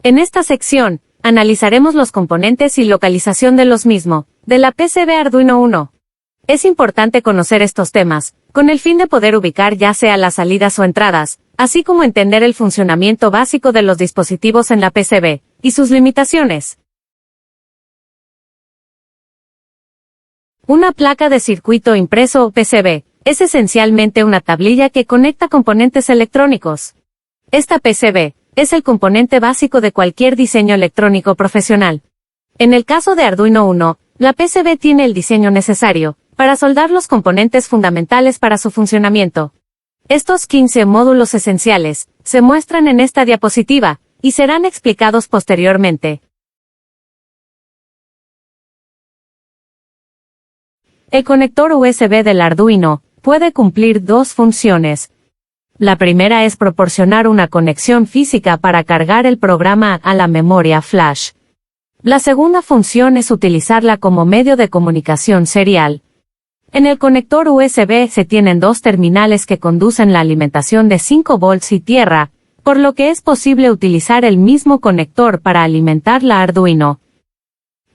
En esta sección, analizaremos los componentes y localización de los mismos, de la PCB Arduino Uno. Es importante conocer estos temas, con el fin de poder ubicar ya sea las salidas o entradas, así como entender el funcionamiento básico de los dispositivos en la PCB, y sus limitaciones. Una placa de circuito impreso o PCB es esencialmente una tablilla que conecta componentes electrónicos. Esta PCB es el componente básico de cualquier diseño electrónico profesional. En el caso de Arduino Uno, la PCB tiene el diseño necesario para soldar los componentes fundamentales para su funcionamiento. Estos 15 módulos esenciales se muestran en esta diapositiva y serán explicados posteriormente. El conector USB del Arduino puede cumplir dos funciones. La primera es proporcionar una conexión física para cargar el programa a la memoria flash. La segunda función es utilizarla como medio de comunicación serial. En el conector USB se tienen dos terminales que conducen la alimentación de 5 volts y tierra, por lo que es posible utilizar el mismo conector para alimentar la Arduino.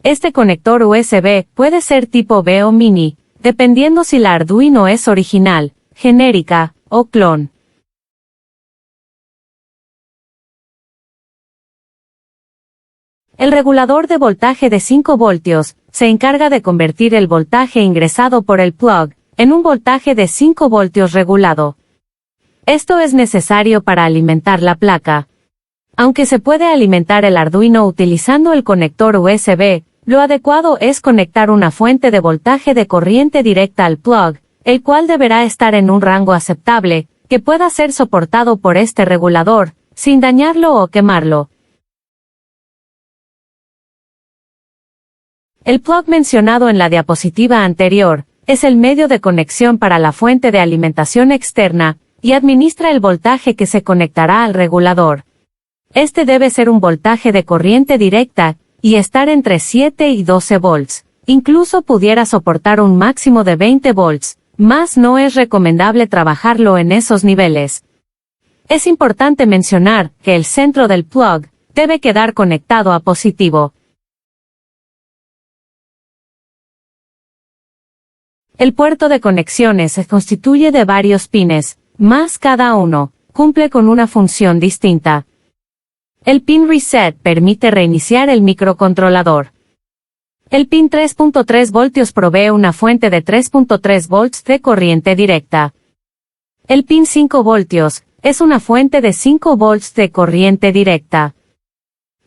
Este conector USB puede ser tipo B o mini, dependiendo si la Arduino es original, genérica o clon. El regulador de voltaje de 5 voltios se encarga de convertir el voltaje ingresado por el plug en un voltaje de 5 voltios regulado. Esto es necesario para alimentar la placa. Aunque se puede alimentar el Arduino utilizando el conector USB, lo adecuado es conectar una fuente de voltaje de corriente directa al plug, el cual deberá estar en un rango aceptable, que pueda ser soportado por este regulador, sin dañarlo o quemarlo. El plug mencionado en la diapositiva anterior es el medio de conexión para la fuente de alimentación externa y administra el voltaje que se conectará al regulador. Este debe ser un voltaje de corriente directa y estar entre 7 y 12 volts. Incluso pudiera soportar un máximo de 20 volts, mas no es recomendable trabajarlo en esos niveles. Es importante mencionar que el centro del plug debe quedar conectado a positivo. El puerto de conexiones se constituye de varios pines, mas cada uno cumple con una función distinta. El pin Reset permite reiniciar el microcontrolador. El pin 3.3 voltios provee una fuente de 3.3 volts de corriente directa. El pin 5 voltios es una fuente de 5 volts de corriente directa.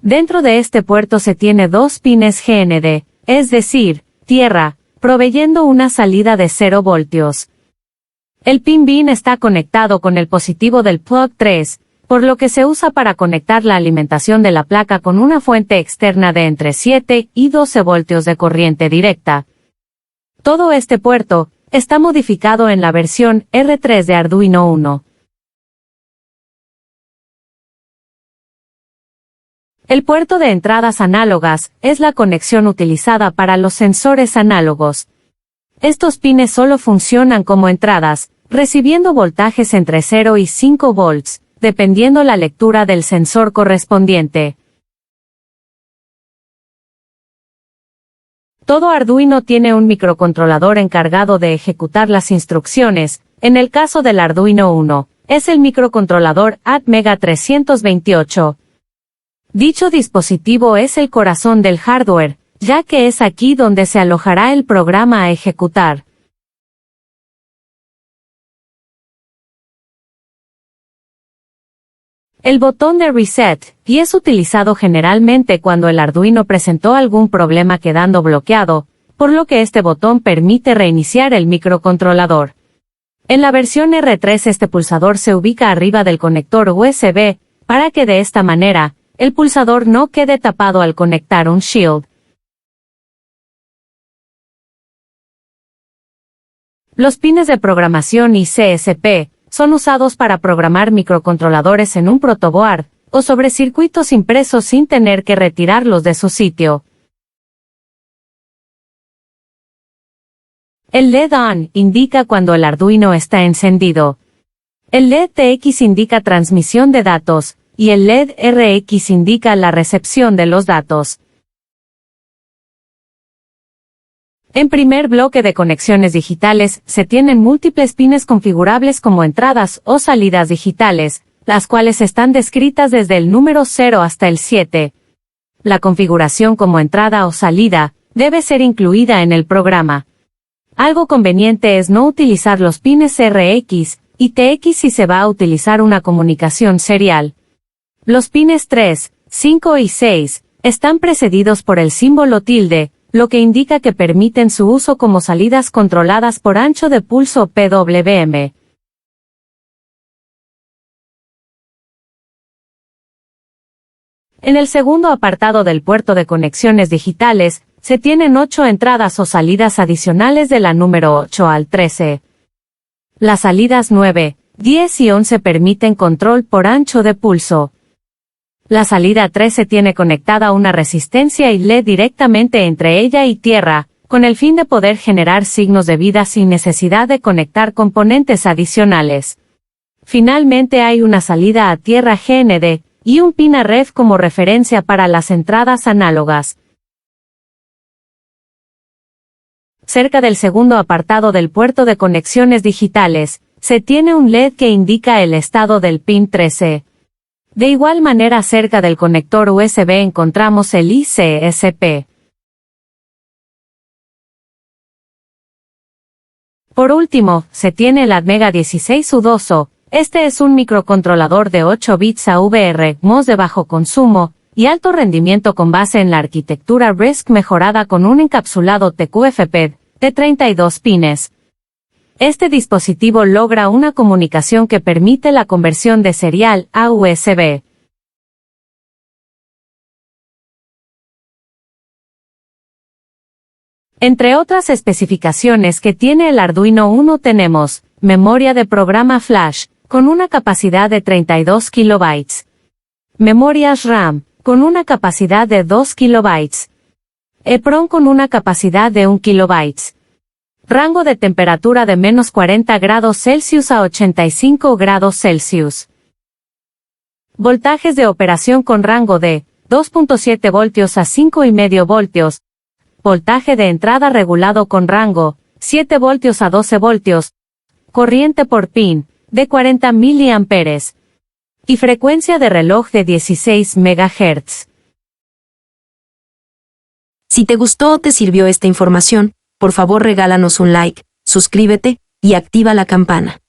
Dentro de este puerto se tiene dos pines GND, es decir, tierra, proveyendo una salida de 0 voltios. El pin bin está conectado con el positivo del plug 3, por lo que se usa para conectar la alimentación de la placa con una fuente externa de entre 7 y 12 voltios de corriente directa. Todo este puerto está modificado en la versión R3 de Arduino Uno. El puerto de entradas análogas es la conexión utilizada para los sensores análogos. Estos pines solo funcionan como entradas, recibiendo voltajes entre 0 y 5 volts, dependiendo la lectura del sensor correspondiente. Todo Arduino tiene un microcontrolador encargado de ejecutar las instrucciones. En el caso del Arduino Uno, es el microcontrolador Atmega 328. Dicho dispositivo es el corazón del hardware, ya que es aquí donde se alojará el programa a ejecutar. El botón de Reset, y es utilizado generalmente cuando el Arduino presentó algún problema quedando bloqueado, por lo que este botón permite reiniciar el microcontrolador. En la versión R3 este pulsador se ubica arriba del conector USB, para que de esta manera, el pulsador no quede tapado al conectar un shield. Los pines de programación y CSP son usados para programar microcontroladores en un protoboard o sobre circuitos impresos sin tener que retirarlos de su sitio. El LED ON indica cuando el Arduino está encendido. El LED TX indica transmisión de datos, y el LED RX indica la recepción de los datos. En primer bloque de conexiones digitales, se tienen múltiples pines configurables como entradas o salidas digitales, las cuales están descritas desde el número 0 hasta el 7. La configuración como entrada o salida debe ser incluida en el programa. Algo conveniente es no utilizar los pines RX y TX si se va a utilizar una comunicación serial. Los pines 3, 5 y 6 están precedidos por el símbolo tilde, lo que indica que permiten su uso como salidas controladas por ancho de pulso PWM. En el segundo apartado del puerto de conexiones digitales, se tienen 8 entradas o salidas adicionales de la número 8 al 13. Las salidas 9, 10 y 11 permiten control por ancho de pulso. La salida 13 tiene conectada una resistencia y LED directamente entre ella y tierra, con el fin de poder generar signos de vida sin necesidad de conectar componentes adicionales. Finalmente hay una salida a tierra GND, y un pin a ref como referencia para las entradas análogas. Cerca del segundo apartado del puerto de conexiones digitales, se tiene un LED que indica el estado del pin 13. De igual manera cerca del conector USB encontramos el ICSP. Por último, se tiene el Atmega 16 U2O. Este es un microcontrolador de 8 bits AVR, MOS de bajo consumo y alto rendimiento con base en la arquitectura RISC mejorada con un encapsulado TQFP de 32 pines. Este dispositivo logra una comunicación que permite la conversión de serial a USB. Entre otras especificaciones que tiene el Arduino Uno tenemos memoria de programa flash, con una capacidad de 32 KB. Memorias RAM, con una capacidad de 2 KB. EEPROM con una capacidad de 1 KB. Rango de temperatura de menos 40 grados Celsius a 85 grados Celsius. Voltajes de operación con rango de 2.7 voltios a 5,5 voltios. Voltaje de entrada regulado con rango 7 voltios a 12 voltios. Corriente por pin de 40 mA. Y frecuencia de reloj de 16 MHz. Si te gustó o te sirvió esta información, por favor regálanos un like, suscríbete y activa la campana.